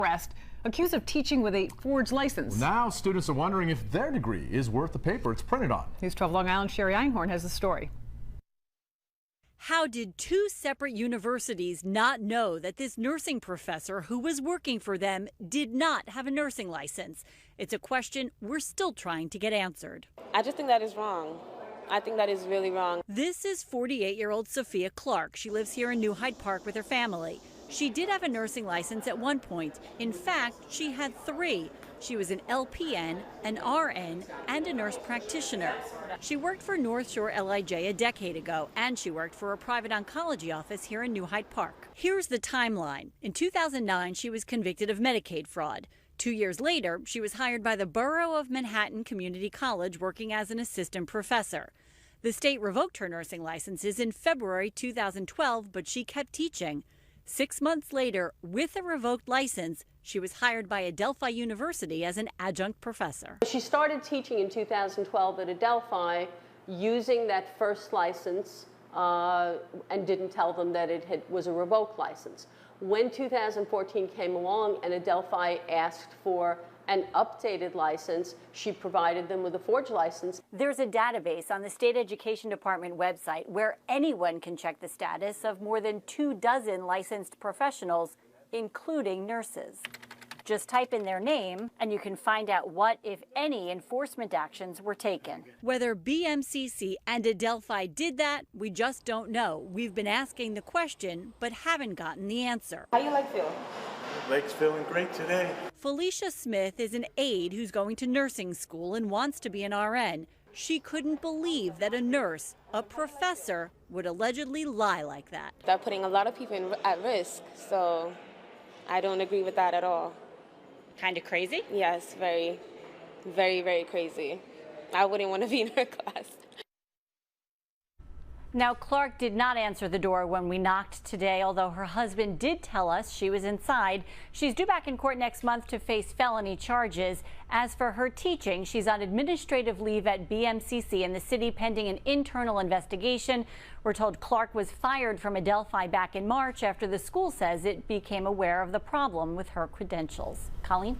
arrest, accused of teaching with a forged license. Now students are wondering if their degree is worth the paper it's printed on. News 12 Long Island, Sherry Einhorn has the story. How did two separate universities not know that this nursing professor who was working for them did not have a nursing license? It's a question we're still trying to get answered. I just think that is wrong. I think that is really wrong. This is 48-year-old Sophia Clark. She lives here in New Hyde Park with her family. She did have a nursing license at one point. In fact, she had three. She was an LPN, an RN, and a nurse practitioner. She worked for North Shore LIJ a decade ago, and she worked for a private oncology office here in New Hyde Park. Here's the timeline. In 2009, she was convicted of Medicaid fraud. 2 years later, she was hired by the Borough of Manhattan Community College working as an assistant professor. The state revoked her nursing licenses in February 2012, but she kept teaching. 6 months later, with a revoked license, she was hired by Adelphi University as an adjunct professor. She started teaching in 2012 at Adelphi using that first license and didn't tell them that it was a revoked license. When 2014 came along and Adelphi asked for an updated license, she provided them with a forged license. There's a database on the State Education Department website where anyone can check the status of more than 24 licensed professionals, including nurses. Just type in their name and you can find out what, if any, enforcement actions were taken. Whether BMCC and Adelphi did that, we just don't know. We've been asking the question, but haven't gotten the answer. How you like feel? Leg's feeling great today. Felicia Smith is an aide who's going to nursing school and wants to be an RN. She couldn't believe that a nurse, a professor, would allegedly lie like that. They're putting a lot of people at risk, so I don't agree with that at all. Kind of crazy? Yes, very, very, very crazy. I wouldn't want to be in her class. Now, Clark did not answer the door when we knocked today, although her husband did tell us she was inside. She's due back in court next month to face felony charges. As for her teaching, she's on administrative leave at BMCC in the city pending an internal investigation. We're told Clark was fired from Adelphi back in March after the school says it became aware of the problem with her credentials. Colleen?